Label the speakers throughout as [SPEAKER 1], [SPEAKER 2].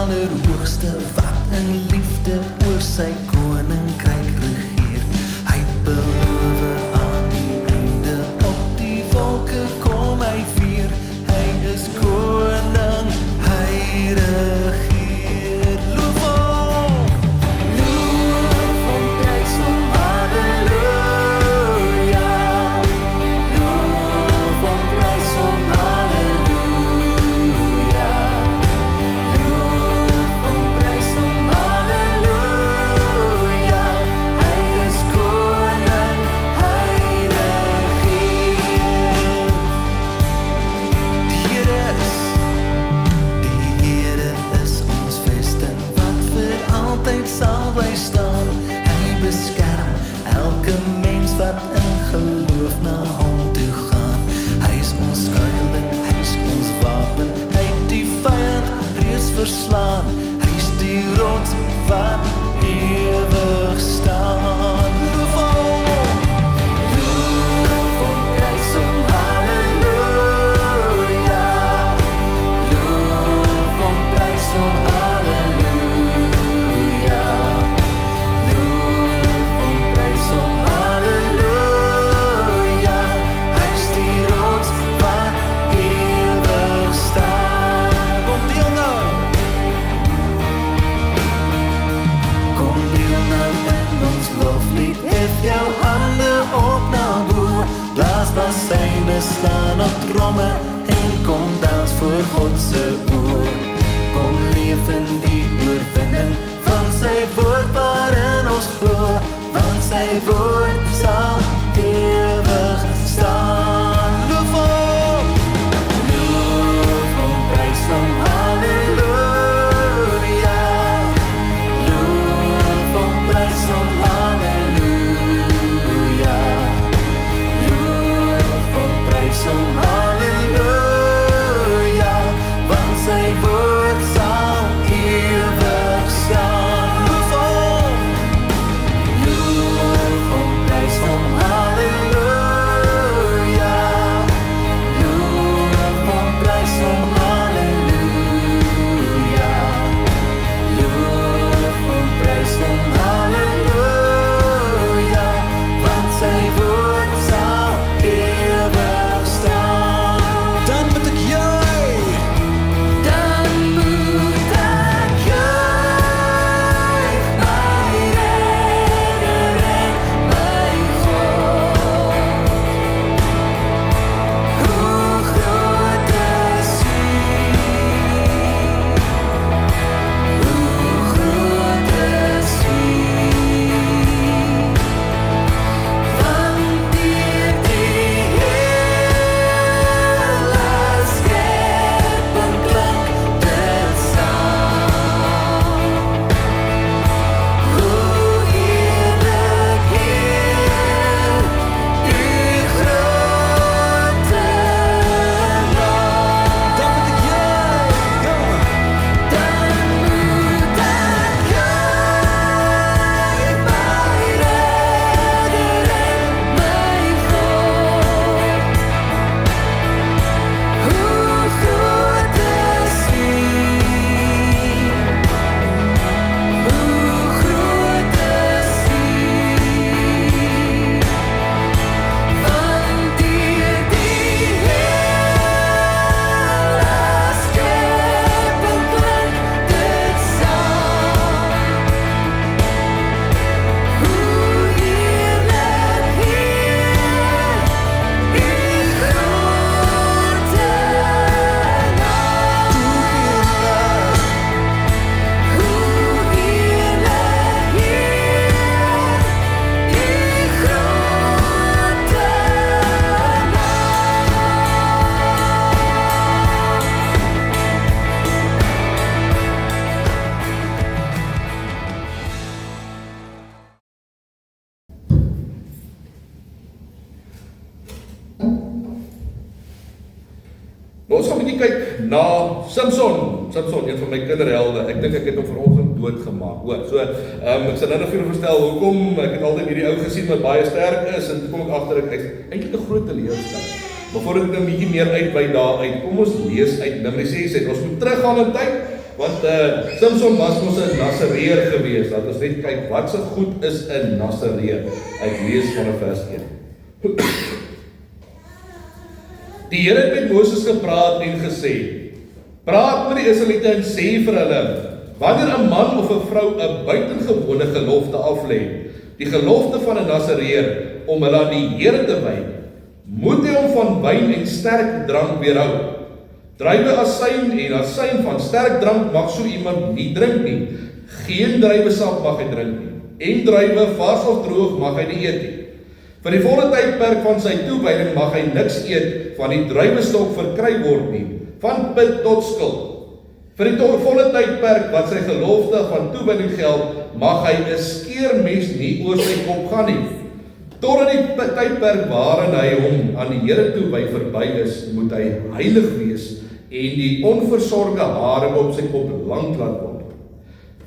[SPEAKER 1] Allerhoogste wat in liefde oor sy koninkryk regeer. Hy beloof aan die einde op die wolke kom hy vier. Hy is koning, hy regeer. Loof hom, prys hom, halleluja. Loof hom, prys hom, halleluja. Loof hom, prys hom, halleluja. Hy is koning, hy regeer. Die Here is ons vesting wat vir altyd sal bly staan. Hy beskerm elke mens wat in geloof na hom toe gaan. Hy is ons skuilings, hy is ons wapen, hy het die vyand reeds verslaan. Hy is die rots wat ewig staan. Loof hom, prys hom, halleluja. Loof hom, prys hom, halleluja. Loof hom, prys hom, halleluja. Hy is die rots wat ewig staan. Kom deel nou. Kom deel nou in ons loflied. Hef jou hande op na bo. Blaas bassyne, slaan op tromme en kom dans voor God se oor. Kom leef in die oorwinning van sy woord waarin ons glo, want sy woord sal ewig staan. Loof hom, prys hom, halleluja. Loof hom, prys hom, halleluja. Loof hom, prys hom, halleluja. Want sy woord sal ewig staan. Loof hom, prys hom, halleluja. Loof hom, prys hom, halleluja. Loof hom, prys hom, halleluja. Want sy woord sal ewig staan. Dan moet ek juig. Dan moet ek juig, my redder en my God. Hoe groot is U? Hoe groot is U? Want deur die hele skepping klink dit saam. Hoe heerlik Heer, U grote naam. Dan moet ek juig, dan moet ek juig, my redder en my God. Hoe groot is U? Hoe groot is U? Want deur die hele skepping klink dit saam. Hoe heerlik Heer, U grote naam. Hoe heerlik Heer, U grote
[SPEAKER 2] Nou, ons gaan 'n bietjie kyk na Samson, een van my kinderhelde. Ek dink ek het hom vanoggend doodgemaak. Hoor, so ek sal nou vir julle verstel hoekom. Ek het altyd hierdie ou gesien wat baie sterk is en toe kom ek agter ek is eintlik 'n groot teleurstelling. Maar voordat ek nou 'n bietjie meer uitwy daaruit, kom ons lees uit Numeri 6 uit. Ons moet teruggaan in tyd. Want Samson was mos 'n Nasareer gewees. Laat ons net kyk wat so goed is 'n Nasareer. Ek lees van vers 1. Die Here het met Moses gepraat en gesê: Praat met die Israeliete en sê vir hulle: Wanneer 'n man of 'n vrou 'n buitengewone gelofte aflê, die gelofte van 'n Nasareer om hulle aan die Here te wy, moet hy hom van wyn en sterk drank weerhou. Druiwe asyn en asyn van sterk drank mag so iemand nie drink nie. Geen druiwesap mag hy drink nie. En druiwe, vars of droog, mag hy nie eet nie. Vir die volle tydperk van sy toewyding mag hy niks eet van die druiwestok verkry word nie, van put tot skil. Vir die volle tydperk wat sy gelofte van toewyding geld, mag hy 'n skeermes nie oor sy kop gaan nie. Totdat die tydperk waarin hy hom aan die Here toewy verby is, moet hy heilig wees en die onversorgde hare op sy kop lank laat word.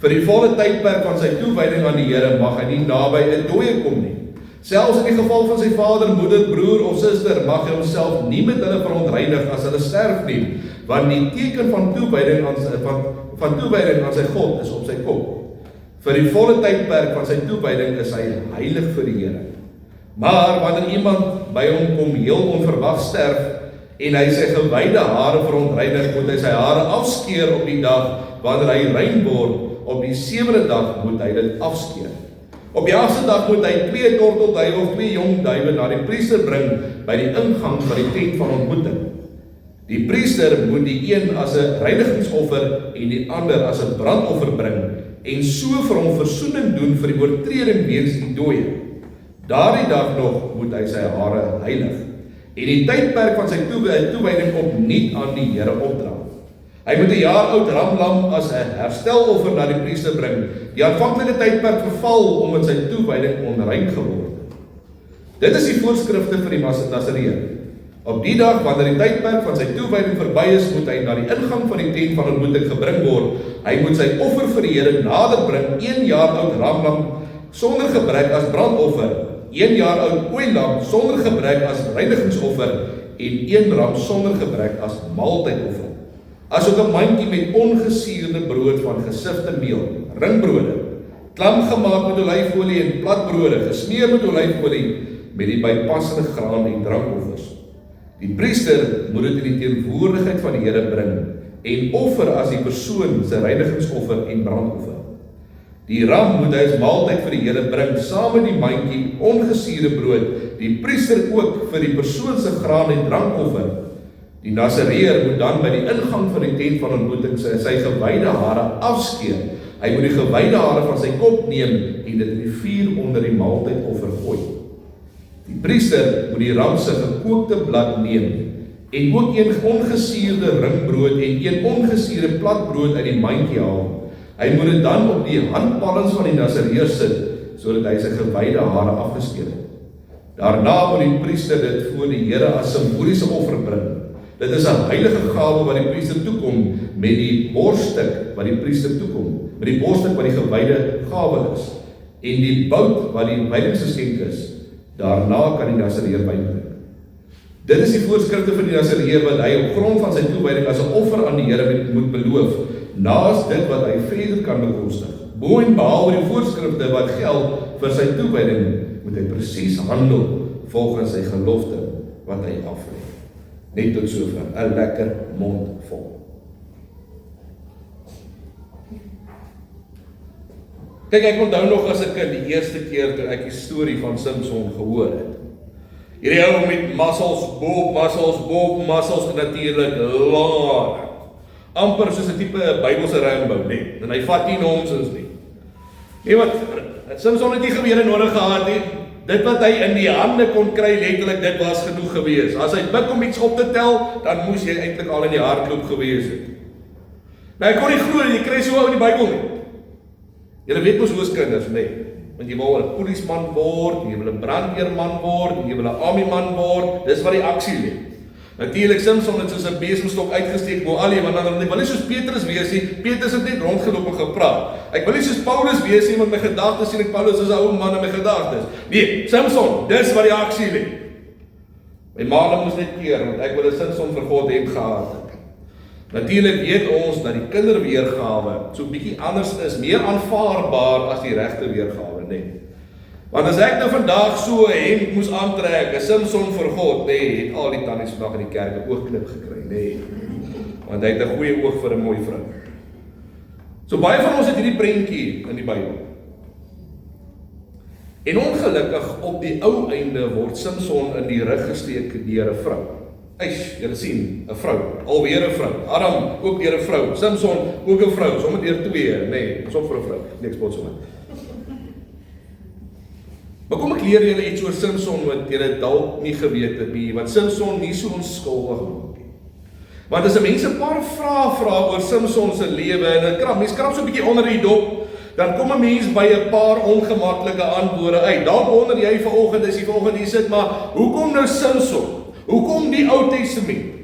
[SPEAKER 2] Vir die volle tydperk van sy toewyding aan die Here mag hy nie naby 'n dooie kom nie. Selfs in die geval van sy vader, moeder, broer of suster mag hy homself nie met hulle verontreinig as hulle sterf nie, want die teken van toewyding aan sy God is op sy kop. Vir die volle tydperk van sy toewyding is hy heilig vir die Here. Maar wanneer iemand by hom kom heel onverwags sterf en hy sy gewyde hare verontreinig, moet hy sy hare afskeer op die dag wanneer hy rein word. Op die 7de dag moet hy dit afskeer. Op die 8ste dag moet hy 2 tortelduwe of 2 jong duwe na die priester bring by die ingang van die tent van ontmoeting. Die priester moet die een as 'n reinigingsoffer en die ander as 'n brandoffer bring en so vir hom versoening doen vir die oortreding weens die dooie. Daardie dag nog moet hy sy hare heilig en die tydperk van sy toewyding opnuut aan die Here opdra. Hy moet 'n jaar oud ramlam as 'n hersteloffer na die priester bring. Die aanvanklike tydperk verval omdat sy toewyding onrein geword het. Dit is die voorskrifte vir die Nasareer. Op die dag wanneer die tydperk van sy toewyding verby is, moet hy na die ingang van die tent van ontmoeting gebring word. Hy moet sy offer vir die Here nader bring, 1 jaar oud ramlam sonder gebrek as brandoffer, 1 jaar oud ooilam sonder gebrek as reinigingsoffer en 1 ram sonder gebrek as maaltydoffer. Asook 'n mandjie met ongesuurde brood van gesifte meel, ringbrode, klam gemaak met olyfolie en platbrode, gesmeer met olyfolie met die bypassende graan en drankoffers. Die priester moet dit in die teenwoordigheid van die Here bring en offer as die persoon sy reinigingsoffer en brandoffer. Die ram moet hy as maaltyd vir die Here bring, saam met die mandjie ongesuurde brood, die priester ook vir die persoon se graan en drankoffer. Die Nasareer moet dan by die ingang van die tent van ontmoeting sy gewyde hare afskeer. Hy moet die gewyde hare van sy kop neem en dit in die vuur onder die maaltydoffer gooi. Die priester moet die ram se gekookte blad neem en ook 'n ongesuurde ringbrood en 'n ongesuurde platbrood uit die mandjie haal. Hy moet dit dan op die handpalms van die Nasareer sit, sodat hy sy gewyde hare afgeskeer het. Daarna moet die priester dit voor die Here as simboliese offer bring. Dit is 'n heilige gawe wat die priester toekom met die borststuk wat die priester toekom, met die borststuk wat die gewyde gawe is en die bout wat die wydingsgeskenk is. Daarna kan die Nasareer wyn drink. Dit is die voorskrifte vir die Nasareer wat hy op grond van sy toewyding as 'n offer aan die Here moet beloof, naas dit wat hy verder kan bekostig. Bo en behalwe die voorskrifte wat geld vir sy toewyding, moet hy presies handel volgens sy gelofte wat hy aflê. Net tot sover, 'n lekker mond vol. Kyk, ek onthou nog as 'n kind die eerste keer toe ek die storie van Samson gehoor het. Hierdie ou met muscles, bob muscles en natuurlik laar. Amper soos 'n tipe Bybelse Rambo, net. En hy vat nie nonsens nie. Nee, wat Samson het nie gewere nodig gehad nie. Dit wat hy in die hande kon kry, letterlik, dit was genoeg gewees. As hy buk om iets op te tel, dan moes jy eintlik al in die hardloop gewees het. Nou, ek kon nie glo dat jy kry so ou in die Bybel nie. Julle weet mos hoe is kinders, nee. Want jy wil 'n polisman word, jy wil 'n brandweerman word, jy wil 'n armyman word, dis wat die aksie lê. Natuurlik, Samson het soos 'n besemstok uitgesteek bo al die, want dan wil nie soos Petrus wees nie. Petrus het net rondgeloop en gepraat. Ek wil nie soos Paulus wees nie, want my gedagtes sien ek Paulus is 'n ou man in my gedagtes. Nee, Samson, dis wat die aksie lê. My ma moes net keer, want ek wil 'n Samson vir God hê gehad. Natuurlik weet ons dat die kinderweergawe so 'n bietjie anders is, meer aanvaarbaar as die regte weergawe, nee. Want as ek nou vandag so 'n hemp moes aantrek, 'n Samson vir God, nee, het al die tannies vandag in die kerk 'n oogknip gekry, nee. Want hy het 'n goeie oog vir 'n mooi vrou. So baie van ons het hierdie prentjie in die Bybel. En ongelukkig op die ou einde word Samson in die rug gesteek deur 'n vrou. Julle sien, 'n vrou, alweer 'n vrou. Adam ook deur 'n vrou. Samson ook 'n vrou, sommer deur twee, nee, pas op vir 'n vrou. Niks pot sommer. Maar kom ek leer julle iets oor Samson wat julle dalk nie geweet het nie, want Samson nie so onskuldig maak nie. Want as 'n mens 'n paar vrae vra oor Samson se lewe en mens krap so 'n bietjie onder die dop, dan kom 'n mens by 'n paar ongemaklike antwoorde uit. Dalk wonder jy vanoggend as jy vanoggend hier sit, maar hoekom nou Samson? Hoekom die Ou Testament?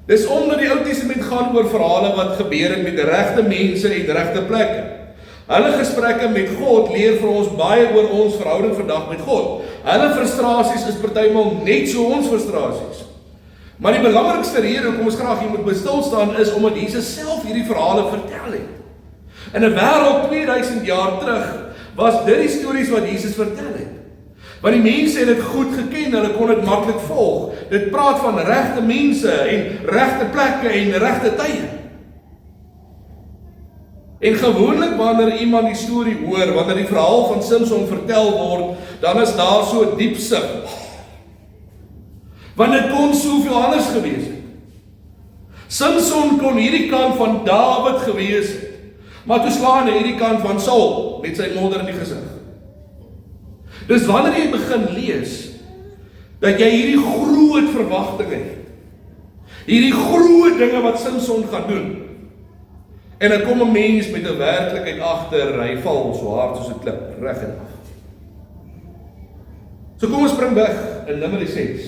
[SPEAKER 2] Dis omdat die Ou Testament gaan oor verhale wat gebeur het met regte mense en regte plekke. Hulle gesprekke met God leer vir ons baie oor ons verhouding vandag met God. Hulle frustrasies is partymal net so ons frustrasies. Maar die belangrikste rede hoekom ons graag hier moet stil staan is omdat Jesus self hierdie verhale vertel het. In 'n wêreld 2000 jaar terug was dit die stories wat Jesus vertel het. Want die mense het dit goed geken, hulle kon dit maklik volg. Dit praat van regte mense en regte plekke en regte tye. En gewoonlik wanneer iemand die storie hoor, wanneer die verhaal van Samson vertel word, dan is daar so diep sug. Want dit kon soveel anders gewees het. Samson kon hierdie kant van Dawid gewees het, maar toe slaan hy hierdie kant van Saul met sy modder in die gesig. Dus wanneer jy begin lees, dat jy hierdie groot verwagtinge het, hierdie groot dinge wat Samson gaan doen, en dan kom 'n mens met 'n werklikheid agter, hy val so hard soos 'n klip, reg en af. So kom ons spring weg in Numeri 6.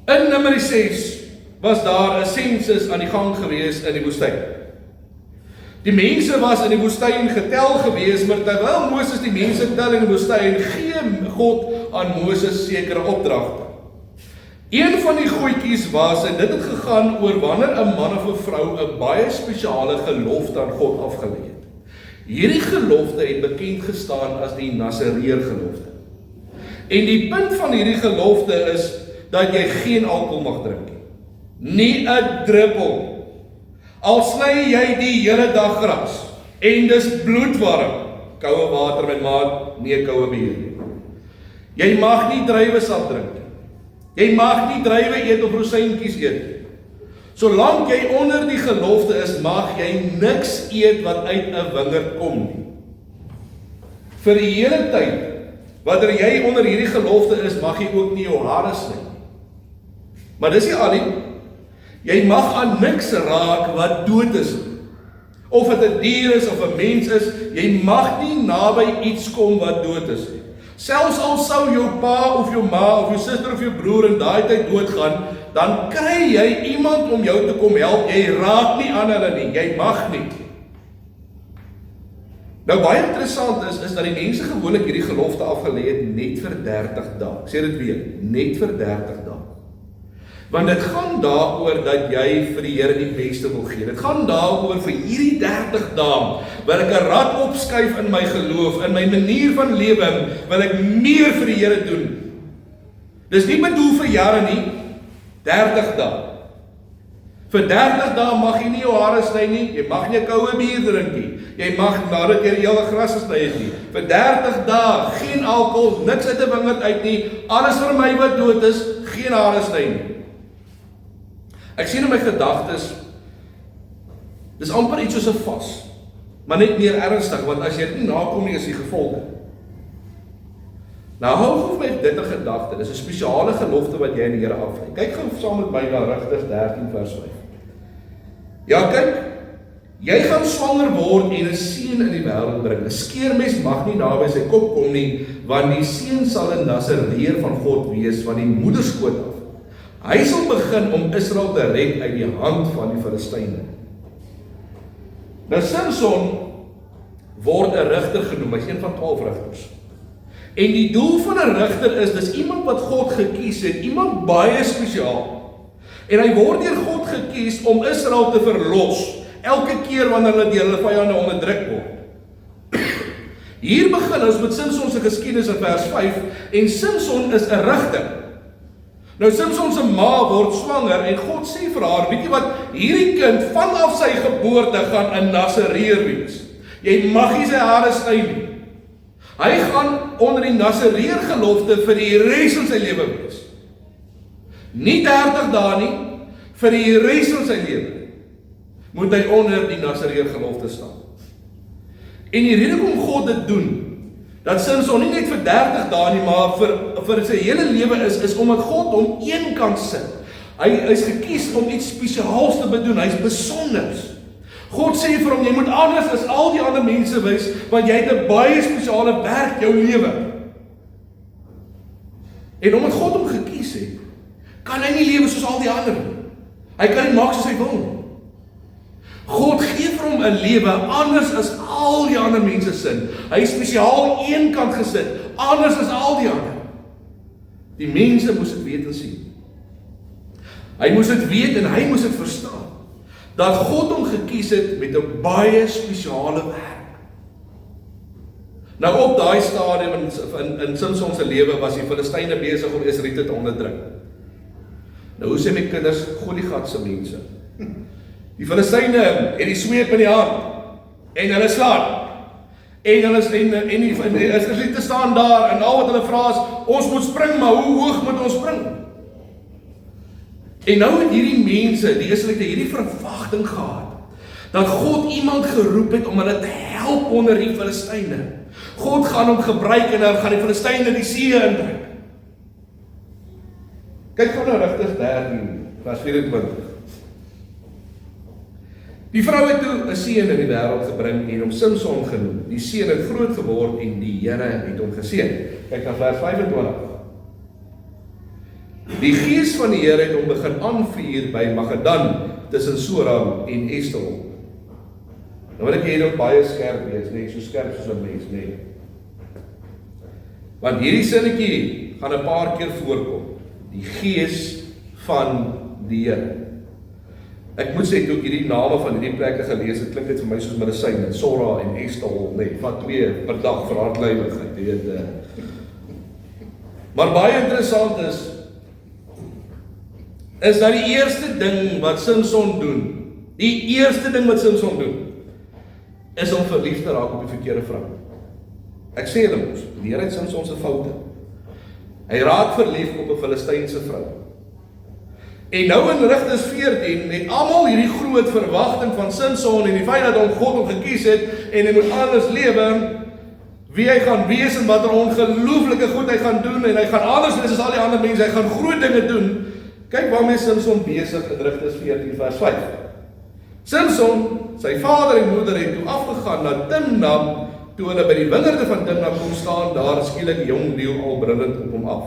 [SPEAKER 2] In Numeri 6 was daar 'n sensus aan die gang gewees in die woestyn. Die mense was in die woestyn getel gewees, maar terwyl Moses die mense tel in die woestyn, gee God aan Moses sekere opdragte. Een van die goedjies was, en dit het gegaan oor wanneer 'n man of 'n vrou 'n baie spesiale gelofte aan God afgelê het. Hierdie gelofte het bekend gestaan as die Nasareer gelofte. En die punt van hierdie gelofte is dat jy geen alkohol mag drink nie. Nie 'n druppel. Al sny jy die hele dag gras en dis bloedwarm, koue water my maat, nie koue bier nie. Jy mag nie druiwesap drink nie. Jy mag nie druiwe eet of rosientjies eet nie. Solank jy onder die gelofte is, mag jy niks eet wat uit 'n wingerd kom nie. Vir die hele tyd, wanneer jy onder hierdie gelofte is, mag jy ook nie jou hare sny nie. Maar dis nie al nie. Jy mag aan niks raak wat dood is. Of dit 'n dier is of 'n mens is, jy mag nie naby iets kom wat dood is nie. Selfs al sou jou pa of jou ma of jou suster of jou broer in daai tyd doodgaan, dan kry jy iemand om jou te kom help. Jy raak nie aan hulle nie, jy mag nie. Nou baie interessant is dat die mense gewoonlik hierdie gelofte afgelê het net vir 30 dae. Ek sê dit weer, net vir 30 dae. Want dit gaan daaroor dat jy vir die Here die beste wil gee. Dit gaan daaroor vir hierdie 30 dae wil ek 'n rad opskuif in my geloof, in my manier van lewe, wil ek meer vir die Here doen. Dis nie bedoel vir jare nie, 30 dae. Vir 30 dae mag jy nie jou hare sny nie, jy mag nie 'n koue bier drink nie. Jy mag nadat jy die hele gras gesny het nie. Vir 30 dae geen alkohol, niks uit 'n wingerd uit nie. Alles vir my wat dood is, geen hare sny nie. Ek sien in my gedagtes, dis amper iets soos 'n vas, maar net meer ernstig, want as jy dit nie nakom nie, is die gevolge. Nou hou vir my dit 'n gedagte, dis 'n spesiale gelofte wat jy aan die Here aflê. Kyk gou saam met my na Rigters 13 vers 5. Ja, kyk, jy gaan swanger word en 'n seun in die wêreld bring. 'n Skeermes mag nie naby sy kop kom nie, want die seun sal 'n Nasareer van God wees van die moederskoot af. Hy sal begin om Israel te red uit die hand van die Filistyne. Nou Samson word 'n rigter genoem, hy's een van 12 rigters. En die doel van 'n rigter is, dis iemand wat God gekies het, iemand baie spesiaal. En hy word deur God gekies om Israel te verlos, elke keer wanneer hulle deur hulle vyande onderdruk word. Hier begin ons met Simson se geskiedenis in vers 5, en Simson is 'n rigter. Nou Simson se ma word swanger en God sê vir haar, weet jy wat, hierdie kind vanaf sy geboorte gaan 'n Nasareër wees. Jy mag nie sy hare sny nie. Hy gaan onder die Nasareër gelofte vir die res van sy lewe wees. Nie 30 dae nie, vir die res van sy lewe moet hy onder die Nasareër gelofte staan. En die rede hoekom God dit doen, dat Simson nie net vir 30 dae nie, maar vir sy hele lewe is omdat God hom een kan sit. Hy is gekies om iets spesiaals te bedoen, hy is besonders. God sê vir hom, jy moet anders as al die ander mense wees, want jy het 'n baie spesiale werk jou lewe. En omdat God hom gekies het, kan hy nie lewe soos al die ander nie. Hy kan nie maak soos hy wil. God gee vir hom 'n lewe anders as al die ander mense sin. Hy is spesiaal een kant gesit, anders as al die ander. Die mense moes dit weet en sien. Hy moes dit weet en hy moes dit verstaan, dat God hom gekies het met 'n baie spesiale werk. Nou op daai stadium in Simson se lewe was die Filistyne besig om Israeliete te onderdruk. Nou hoe sê my kinders, Goliat se mense. Die Filistyne het die sweep in die hand en hulle slaan. En die Israeliete staan daar en al wat hulle vra is, ons moet spring, maar hoe hoog moet ons spring? En nou het hierdie mense, die Israeliete, hierdie verwagting gehad, dat God iemand geroep het om hulle te help onder die Filistyne. God gaan hom gebruik en dan gaan die Filistyne die see indruk. Kyk gou na Rigters 13, vers 24. Die vrou het toe 'n seun in die wêreld gebring en hom Simson genoem. Die seun het groot geword en die Here het hom geseën. Kyk na vers 25. Die gees van die Here het hom begin aanvuur by Magadan tussen Soram en Eshtaol. Nou wil ek hê dit baie skerp wees, nee, so skerp soos 'n mens, nee. Want hierdie sinnetjie gaan 'n paar keer voorkom. Die gees van die Here. Ek moet sê toe ek hierdie name van hierdie plekke gelees het, klink dit vir my soos medisyne, Sora en Eshtaol, nee, van 2 per dag vir hardlywigheid, weet. Maar baie interessant is dat die eerste ding wat Simson doen, is om verlief te raak op die verkeerde vrou. Ek sê julle mos, die Here het Simson se foute. Hy raak verlief op 'n Filistynse vrou. En nou in Rigters 14, met almal hierdie groot verwagting van Simson en die feit dat God hom gekies het, en hy moet anders lewe, wie hy gaan wees en wat 'n ongelooflike goed hy gaan doen, en hy gaan anders wees as al die ander mense, hy gaan groot dinge doen. Kyk waarmee Simson besig in Rigters 14 vers 5. Simson, sy vader en moeder het toe afgegaan na Timna, toe hulle by die wingerde van Timna kom staan, daar skielik 'n jong leeu al brullend op hom af.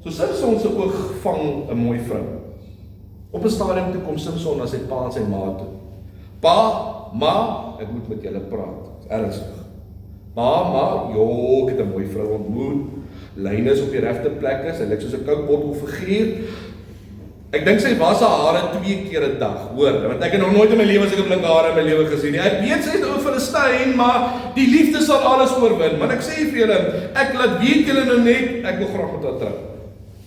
[SPEAKER 2] So Simson se oog vang 'n mooi vrou. Op 'n stadium toe kom Simson na sy pa en sy ma toe. Pa, ma, ek moet met julle praat. Ernstig. Ma, ek het 'n mooi vrou ontmoet. Lyne is op die regte plekke, sy lyk soos 'n koukbottel figuur. Ek dink sy was haar hare 2 keer 'n dag, hoor, want ek het nog nooit in my lewe sulke blink hare in my lewe gesien nie. Ek weet sy is 'n Filistyn, maar die liefde sal alles oorwin. Maar ek sê vir julle, ek laat weet julle nou net, ek wil graag met haar trou.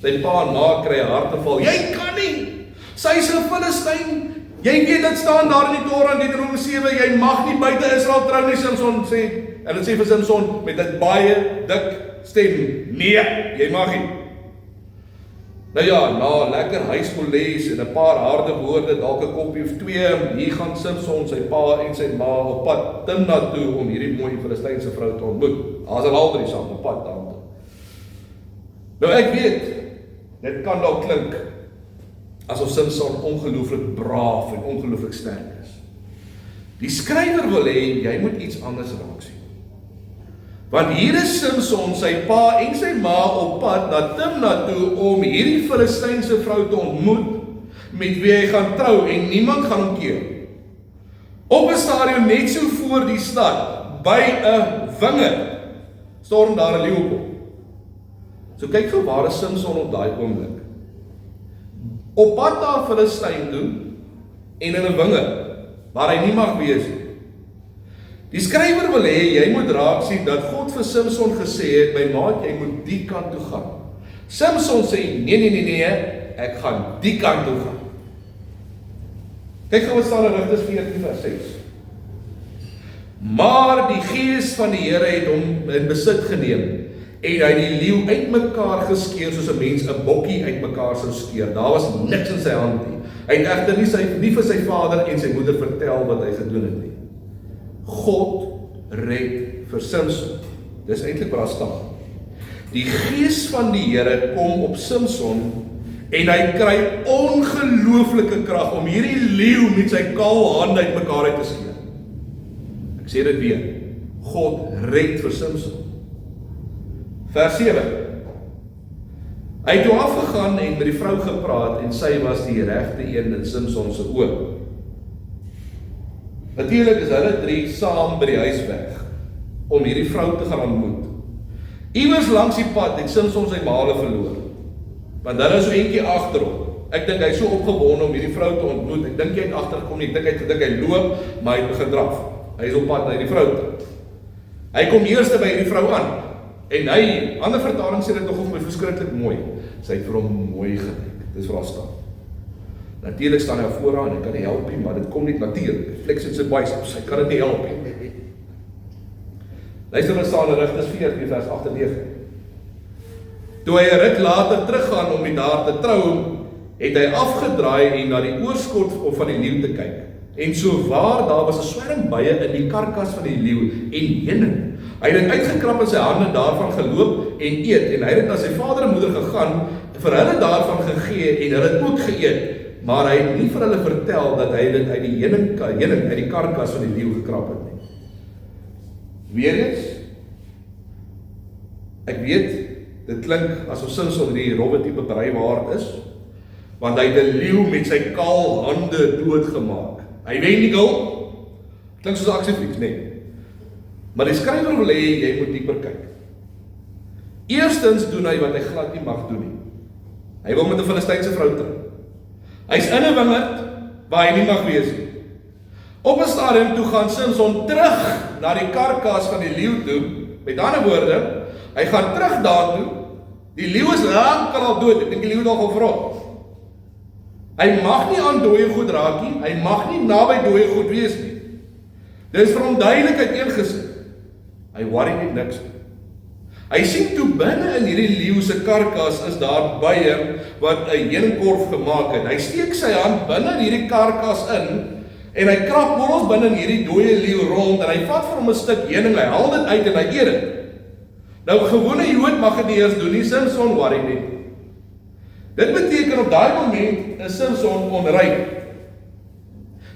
[SPEAKER 2] Sy pa en ma kry 'n harteval. Jy kan nie. Sy is 'n Filistyn. Jy weet dit staan daar in die Torah in Deuteronomium 7, jy mag nie buite Israel trou nie, Simson sê. En dit sê vir Simson met 'n baie dik stem, nee, jy mag nie. Nou ja, na lekker huismoles en 'n paar harde woorde, dalk 'n koppie of 2, hier gaan Simson, sy pa en sy ma op pad Timna toe om hierdie mooi Filistynse vrou te ontmoet. Daar's al drie saam op pad daartoe. Nou ek weet, dit kan dalk klink asof Simson ongelooflik braaf en ongelooflik sterk is. Die skrywer wil hê jy moet iets anders raak sien. Want hier is Simson, sy pa en sy ma op pad na Timna toe om hierdie Filistynse vrou te ontmoet met wie hy gaan trou en niemand gaan hom keer. Op 'n stadium net so voor die stad, by 'n wingerd, storm daar 'n leeu op. So kyk gou waar is Simson op daai oomblik. op pad na Filistyn toe, en in 'n wingerd, waar hy nie mag wees nie. Die skrywer wil hê, jy moet raak sien, dat God vir Simson gesê het, my maat, jy moet die kant toe gaan. Simson sê, nee, ek gaan die kant toe gaan. Kyk gou wat staan in Rigters 14 vers 6. Maar die gees van die Here het hom in besit geneem, en hy die leeu uitmekaar geskeur, soos 'n mens 'n bokkie uitmekaar sou skeer. Daar was niks in sy hand nie. Hy het egter nie vir sy vader en sy moeder vertel wat hy gedoen het nie. God red vir Simson. Dis eintlik waar daar staan. Die gees van die Here kom op Simson, en hy kry ongelooflike krag om hierdie leeu met sy kaal hande uitmekaar uit te skeer. Ek sê dit weer. God red vir Simson. Vers 7. Hy het toe afgegaan en met die vrou gepraat, en sy was die regte een in Simson se oë. Natuurlik is hulle drie saam by die huis weg, om hierdie vrou te gaan ontmoet. Iewers langs die pad het Simson sy male verloor, want hulle is so eentjie agterop. Ek dink hy is so opgewonde om hierdie vrou te ontmoet. Ek dink hy het agtergekom nie, ek dink hy het gedink hy loop, maar hy het begin draf. Hy is op pad na hierdie vrou toe. Hy kom eerste by hierdie vrou aan, en hy, ander vertaling sê dit nog vir my verskriklik mooi. Sy het vir hom mooi gelyk. Dis waar daar staan. Natuurlik staan hy vooraan, en hy kan nie help nie, maar dit kom net natuurlik. Flex in sy biceps, hy kan dit nie help nie. Luister wat staan in Rigters 14 vers 8 en 9. Toe hy 'n ruk later teruggaan om met haar te trou, het hy afgedraai en na die oorskot van die leeu te kyk. En so waar daar was 'n swerm bye in die karkas van die leeu en heuning. Hy het dit uitgekrap in sy hande, daarvan geloop en eet, en hy het na sy vader en moeder gegaan, vir hulle daarvan gegee, en hulle het ook geëet, maar hy het nie vir hulle vertel dat hy dit uit die heuning uit die karkas van die leeu gekrap het nie. Weereens, ek weet, dit klink asof Simson die rowwe tipe breiwaard is, want hy het 'n leeu met sy kaal hande doodgemaak. Hy wen nie gul, klink soos 'n aksieflieks, nee. Maar die skrywer wil hê, jy moet dieper kyk. Eerstens doen hy wat hy glad nie mag doen nie. Hy wil met 'n Filistynse vrou trou. Hy's in 'n wingerd, waar hy nie mag wees nie. Op 'n stadium toe gaan Simson terug na die karkas van die leeu toe, met ander woorde, hy gaan terug daartoe, die leeu is lankal al dood, ek dink die leeu het al gevrot. Hy mag nie aan dooie goed raak nie, hy mag nie naby dooie goed wees nie. Dit is vir hom duidelik uiteengesit. Hy worry net niks nie. Hy sien toe binne in hierdie leeu se karkas is daar bye wat 'n heuningkorf gemaak het. Hy steek sy hand binne in hierdie karkas in, en hy krap borrels binne in hierdie dooie leeu rond, en hy vat vir hom 'n stuk heuning, hy haal dit uit en hy eet dit. Nou, gewone Jood mag dit nie eers doen nie, Simson worry net. Dit beteken op daai moment is Simson onrein.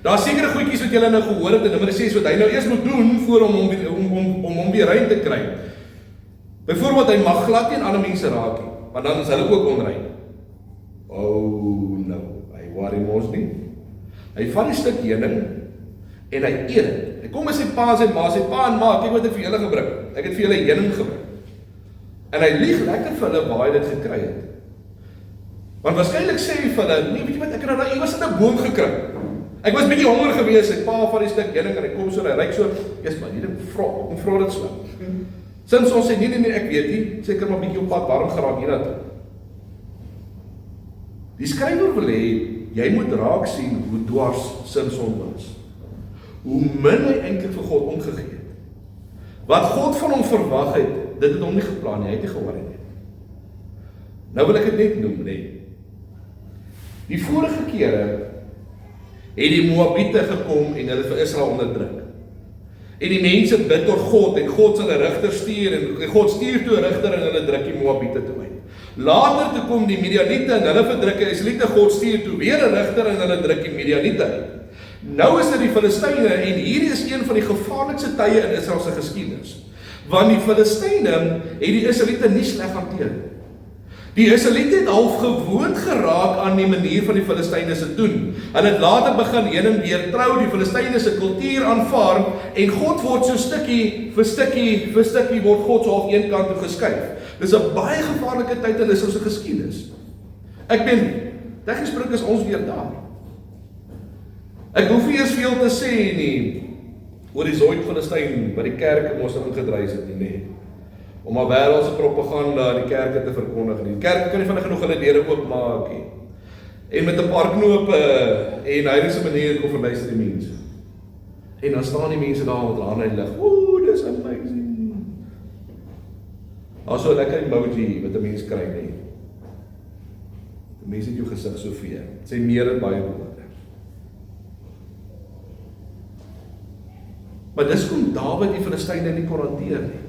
[SPEAKER 2] Daar is sekere goedjies wat julle nou gehoor het in Numeri 6 wat hy nou eers moet doen voor om hom weer rein te kry. Byvoorbeeld, hy mag glad nie aan ander mense raak nie, want dan is hulle ook onrein. Oh no, hy worry mos nie. Hy vat die stuk heuning en hy eet dit. Hy kom by sy pa en sy ma, en ma, kyk wat ek vir julle gebring. Ek het vir julle heuning gebring. En hy lieg lekker vir hulle waar hy dit gekry het. Want waarskynlik sê hy vir hulle, nee, weet jy wat, ek het nou iewers in 'n boom gekry. Ek was bietjie honger gewees, sy pa van die stuk heuning, en hy kom so, en hy ryk so, eers maar, hierdie vrot dit so. Simson sê, nee, ek weet nie, seker maar bietjie op pad warm geraak hiernatoe. Die skrywer wil hê, jy moet raak sien hoe dwars Simson was. Hoe min hy eintlik vir God omgegee het. Wat God van hom verwag het, dit het hom nie geplan nie, hy het nie gehoor nie. Nou wil ek dit net noem, nee. Die vorige kere het die Moabiete gekom en hulle vir Israel onderdruk. En die mense bid tot God, en God sal 'n rigter stuur, en God stuur toe 'n rigter, en hulle druk die Moabiete toe uit. Later toe kom die Midianiete, en hulle verdruk die Israeliete, God stuur toe weer 'n rigter, en hulle druk die Midianiete uit. Nou is dit die Filistyne, en hierdie is een van die gevaarlikste tye in Israel se geskiedenis. Want die Filistyne het die Israeliete nie sleg hanteer. Die Israeliete het half gewoond geraak aan die manier van die Filistyne se doen. Hulle het later begin heen en weer trou, die Filistyne se kultuur aanvaar, en God word so stukkie vir stukkie word God so half een kant toe geskuif. Dis 'n baie gevaarlike tyd in Israel se geskiedenis. Ek ben Tegnies gesproke is ons weer daar. Ek hoef nie eers veel te sê nie oor die Zoid-Filistyn wat die kerke mos ingedryf het nie, nee. Om 'n wêreldse propaganda in die kerke te verkondig nie. Die kerke kan nie vinnig genoeg hulle deure oopmaak nie. En met 'n paar knope en heilige maniere kom verluister die mense. En dan staan die mense daar met hulle hande in die lug. Ooh, dis amazing. Daar so 'n lekker emoji wat 'n mens kry nie. Die mense het jou gesig so vee. Sê meer as baie woorde. Maar dis kom Dawid die Filistyne nie kon hanteer nie.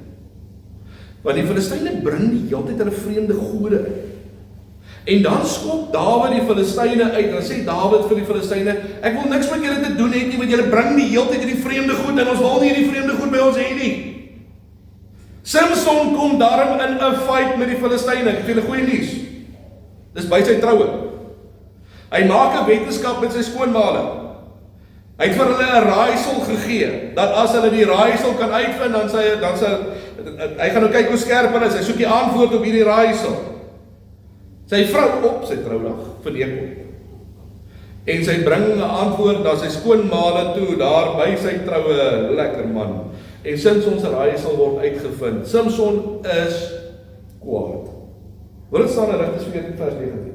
[SPEAKER 2] Want die Filistyne bring die heeltyd hulle vreemde gode in. En dan skop Dawid die Filistyne uit. Dan sê Dawid vir die Filistyne, ek wil niks met julle te doen hê nie, want julle bring die heeltyd hierdie vreemde goed en ons wil nie hierdie vreemde goed by ons hê nie. Samson kom daarom in 'n fight met die Filistyne. Ek het julle goeie nuus. Dis by sy troue. Hy maak 'n wetenskap met sy skoonmaale. Hy het vir hulle 'n raaisel gegee, dat as hulle die raaisel kan uitvind, dan hy gaan nou kyk hoe skerp hulle is, hy soek die antwoord op hierdie raaisel. Sy vrou op sy troudag, verneek op. En sy bring 'n antwoord na sy skoonmaale toe, daar by sy troue, lekker man. En Samson se raaisel word uitgevind. Samson is kwaad. Wil dit staan in Rigters 14 vers 19.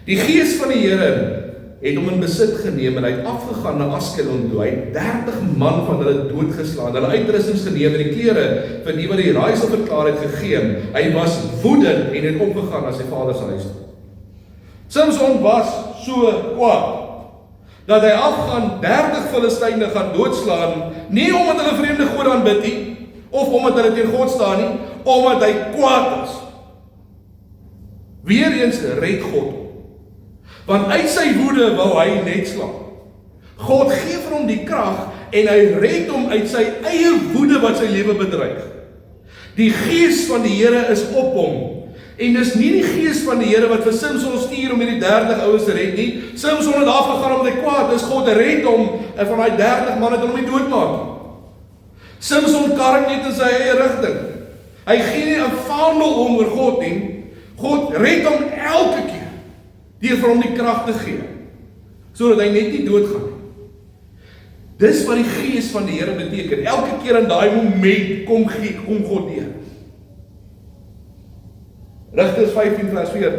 [SPEAKER 2] Die gees van die Here het hom in besit geneem en hy het afgegaan na Askelon toe. Hy het 30 man van hulle doodgeslaan, hulle uitrustings geneem en die klere van die wat die raaisel verklaar het gegee. Hy was woedend en het opgegaan na sy vader se huis toe. Samson was so kwaad dat hy afgaan 30 Filistyne gaan doodslaan, nie omdat hulle vreemde gode aanbid nie, of omdat hulle teen God staan nie, omdat hy kwaad is. Weereens red God hom. Want uit sy woede wou hy net slaan. God gee vir hom die krag en hy red hom uit sy eie woede wat sy lewe bedreig. Die gees van die Here is op hom. En dis nie die gees van die Here wat vir Samson stuur om hierdie 30 ouens te red nie. Samson het afgegaan omdat hy kwaad is. God red hom en van daai 30 man het hom nie doodmaak nie. Samson karring net in sy eie rigting. Hy gee nie 'n vaandel om oor God nie. God red hom elke keer deur vir hom die krag te gee, sodat hy net nie doodgaan nie. Dis wat die gees van die Here beteken. Elke keer in daai moment kom God deur. Rigters 15 vers 14.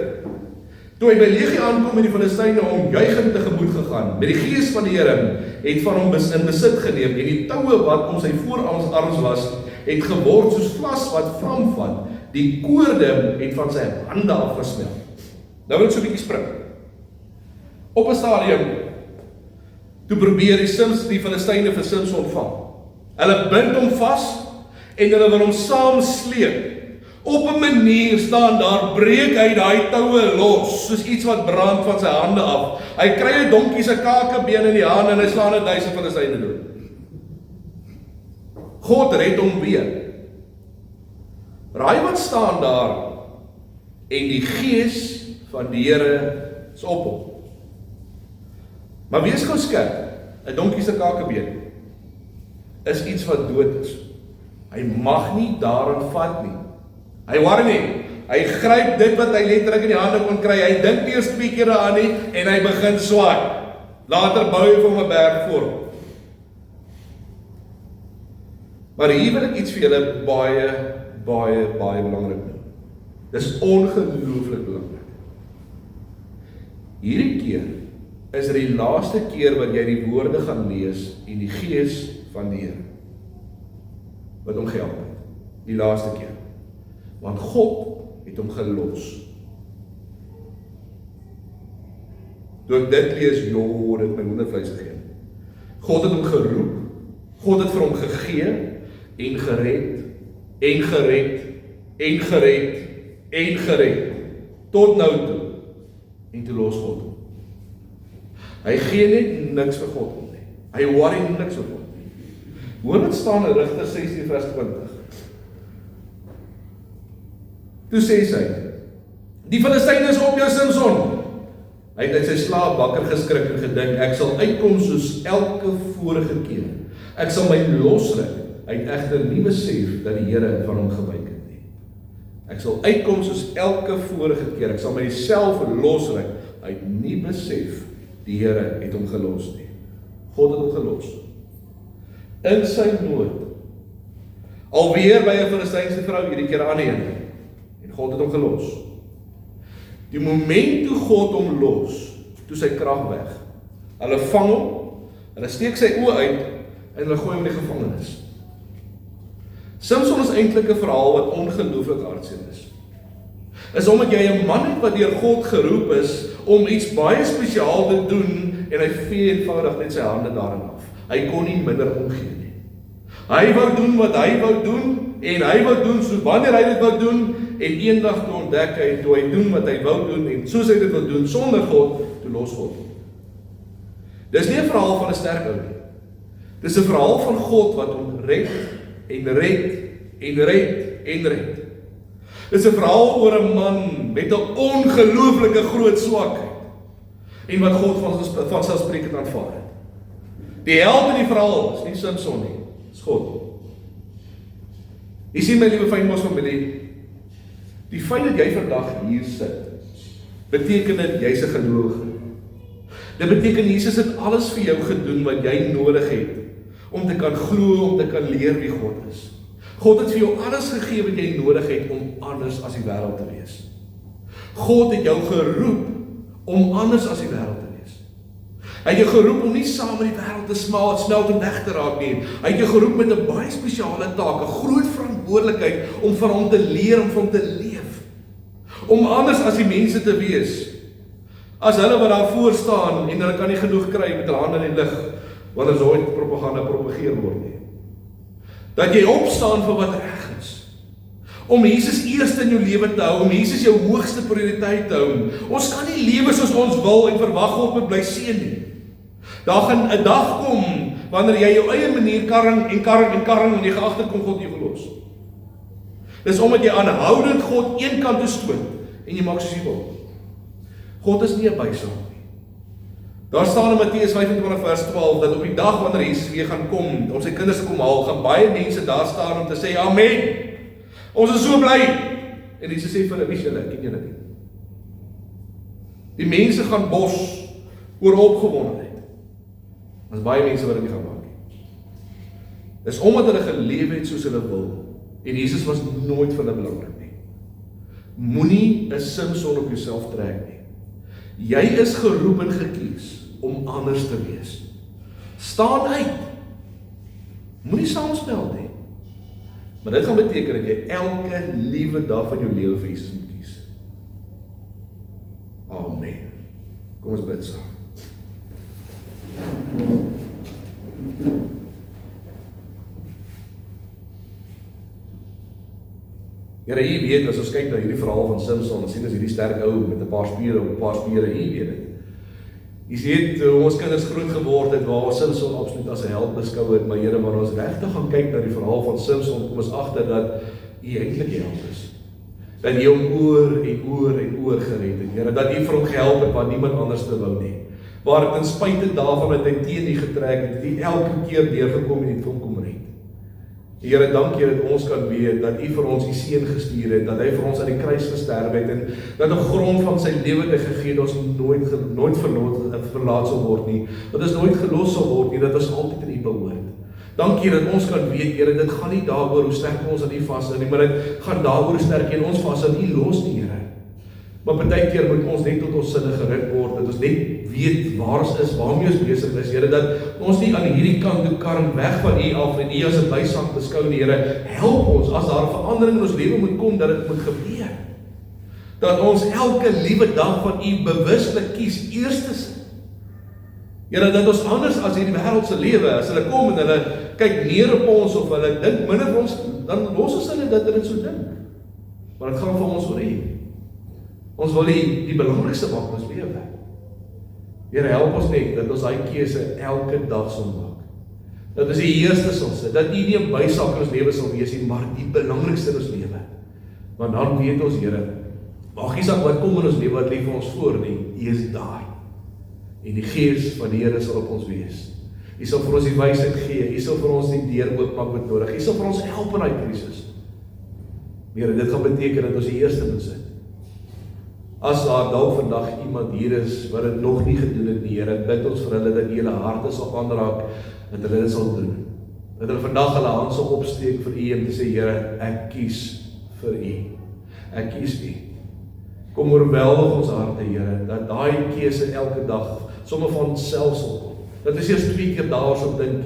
[SPEAKER 2] Toe hy by Legie aankom met die Filistyne om juigend tegemoet gegaan, met die gees van die Here het van hom in besit geneem en die toue wat om sy voorarms was, het geword soos vlas wat vlam vat. Die koorde het van sy hande afgesmelt. Nou wil ek so 'n bietjie spring. Op 'n stadium, toe probeer die Filistyne vir Samson vang. Hulle bind hom vas en hulle wil hom saam sleep. Op 'n manier staan daar, breek hy daai toue los, soos iets wat brand van sy hande af. Hy kry 'n donkie se kakebeen in die hand en hy slaan 1000 Filistyne dood. God red hom weer. Raai wat staan daar, en die gees van die Here is op hom. Maar wees gou skerp, 'n donkie se kakebeen is iets wat dood is. Hy mag nie daaraan vat nie. Hy worry nie. Hy gryp dit wat hy letterlik in die hande kon kry. Hy dink nie eers 2 keer daaraan nie en hy begin swaai. Later bou hy vir hom 'n berg voor hom. Maar hier wil ek iets vir julle baie belangrik doen. Dis ongelooflik belangrik. Hierdie keer is die laaste keer wat jy die woorde gaan lees en die gees van die Here wat hom gehelp het. Die laaste keer. Want God het hom gelos. Toe ek dit lees, dit my hoendervleis gegee. God het hom geroep, God het vir hom gegee en gered, en gered, en gered, en gered, tot nou toe, en toe los God hom. Hy gee net niks vir God om nie. Hy worry niks vir God nie. Hoor wat staan in Rigters 16 vers 20. Toe sê sy, die Filistyne is op jou Samson. Hy het uit sy slaap wakker geskrik en gedink, ek sal uitkom soos elke vorige keer. Ek sal my losruk. Hy het egter nie besef dat die Here van hom gewyk het nie. Ek sal uitkom soos elke vorige keer. Ek sal myself losryk. Hy het nie besef die Here het hom gelos nie. God het hom gelos. In sy nood. Alweer by 'n Filistynse vrou, hierdie keer aan een. En God het hom gelos. Die moment toe God hom los, toe sy krag weg. Hulle vang hom, hulle steek sy oë uit en hulle gooi hom in die gevangenis. Samson is eintlik 'n verhaal wat ongelooflik hartseer is. Is omdat jy 'n man het wat deur God geroep is om iets baie spesiaal te doen en hy vee eenvoudig net sy hande daarin af. Hy kon nie minder omgee nie. Hy wou doen wat hy wou doen en hy wou doen so wanneer hy dit wou doen en eendag toe ontdek hy toe hy doen wat hy wou doen en soos hy dit wil doen sonder God, toe los God. Dis nie 'n verhaal van 'n sterk ou nie. Dis 'n verhaal van God wat hom red en red en red en red. Dis 'n verhaal oor 'n man met 'n ongelooflike groot swakheid en wat God van selfsprekend aanvaar het. Die held in die verhaal is nie Samson nie, is God. Jy sien my liewe Fynbos familie, die feit dat jy vandag hier sit, beteken dit jy's 'n gelowige. Dit beteken Jesus het alles vir jou gedoen wat jy nodig het om te kan glo, om te kan leer wie God is. God het vir jou alles gegee wat jy nodig het om anders as die wêreld te wees. God het jou geroep om anders as die wêreld te wees. Hy het jou geroep om nie saam met die wêreld te smelt en weg te raak nie. Hy het jou geroep met 'n baie spesiale taak, 'n groot verantwoordelikheid om van hom te leer, om van hom te leef. Om anders as die mense te wees. As hulle wat daar voor staan en hulle kan nie genoeg kry met hulle hande in die lug, wanneer is ooit propaganda propageer word nie. Dat jy opstaan vir wat reg is. Om Jesus eerste in jou lewe te hou, om Jesus jou hoogste prioriteit te hou. Ons kan nie lewe soos ons wil en verwag God moet bly seën nie. Daar gaan 'n dag kom wanneer jy jou eie manier karring en jy gaan agterkom God jou verlos. Dis omdat jy aanhoudend God een kant toe stoot en jy maak soos jy wil. God is nie 'n bysaak nie. Daar staan in Matteus 25 vers 12 dat op die dag wanneer Jesus weer gaan kom om sy kinders te kom haal, gaan baie mense daar staan om te sê amen. Ons is so bly. En Jesus sê vir hulle, wie is julle? Ek ken julle nie. Die mense gaan bos oor opgewondenheid. Daar's baie mense wat dit nie gaan maak nie. Dis omdat hulle geleef het soos hulle wil. En Jesus was nooit vir hulle belangrik nie. Moenie 'n Samson op jouself trek nie. Jy is geroep en gekies om anders te wees. Staan uit. Moenie saamspel nie. Maar dit gaan beteken dat jy elke liewe dag van jou lewe vir Jesus moet kies. Amen. Kom ons bid saam. Here, U weet, as ons kyk na hierdie verhaal van Samson, ons sien as hierdie sterk ou met 'n paar spiere op 'n paar spiere, U weet dit. U weet hoe ons kinders groot geword het, waar ons Samson absoluut as 'n held beskou het, maar Here, wanneer ons regtig gaan kyk na die verhaal van Samson, kom ons agter dat U eintlik die held is. Dat U hom oor en oor en oor gered het, Here, dat U vir hom gehelp het wat niemand anders te wou nie. Waar dit ten spyte daarvan dat hy teen U getrek het, U elke keer deurgekom en het vir hom kom red. Here, dankie dat ons kan weet dat U vir ons U seun gestuur het, dat hy vir ons aan die kruis gesterf het en dat op grond van sy lewe te gegee het ons nooit verlaat sal word nie, dat ons nooit gelos sal word nie, dat ons altyd in U behoort. Dankie dat ons kan weet, Here, dit gaan nie daaroor hoe sterk ons aan U vashou nie, maar dit gaan daaroor hoe sterk en ons vashou aan U los nie, Here. Maar partykeer moet ons net tot ons sinne geruk word, dat ons net weet waar ons is, waarmee ons besig is, Here, dat ons nie aan hierdie kant toe karm weg van U af en U as 'n bysaak beskou nie, Here. Help ons as daar 'n verandering in ons lewe moet kom, dat dit moet gebeur. Dat ons elke liewe dag van U bewuslik kies eerstes. Here, dat ons anders as hierdie wêreld se lewe, as hulle kom en hulle kyk neer op ons of hulle dink minder vir ons, dan los ons hulle dat hulle so dink. Maar dit gaan vir ons oor U. Ons wil die belangrikste maak in ons lewe. Here, help ons net dat ons daai keuse elke dag sal maak. Dat ons die eerste sal sit, dat U nie 'n bysaak in ons lewe sal wees nie, maar die belangrikste in ons lewe. Want dan weet ons, Here, maak nie saak wat kom in ons lewe wat lê vir ons voor nie, U is daar. En die Gees van die Here sal op ons wees. U sal vir ons die wysheid gee, U sal vir ons die deur oopmaak wat nodig. U sal vir ons help in daai krisis.
[SPEAKER 3] Here, dit gaan beteken dat ons die eerste moet sit. As daar dalk vandag iemand hier is wat dit nog nie gedoen het nie, Here, bid ons vir hulle dat U hulle harte sal aanraak, dat hulle dit sal doen. Dat hulle vandag hulle hand sal opsteek vir U en te sê, Here, ek kies vir U. Ek kies U. Kom oorweldig ons harte, Here, dat daai keuse elke dag sommer van onsself sal kom. Dat ons eers 2 keer daarop dink,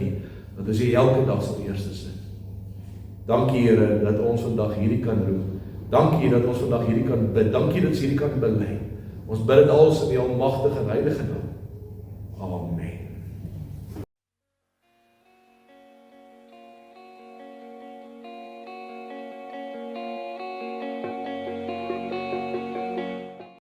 [SPEAKER 3] dat ons hier elke dag sal eerste sit. Dankie, Here, dat ons vandag hierdie kan roep. Dankie dat ons vandag hierdie kan bid. Dankie dat ons hierdie kan bely. Ons bid dit alles in die almagtige en heilige naam. Amen.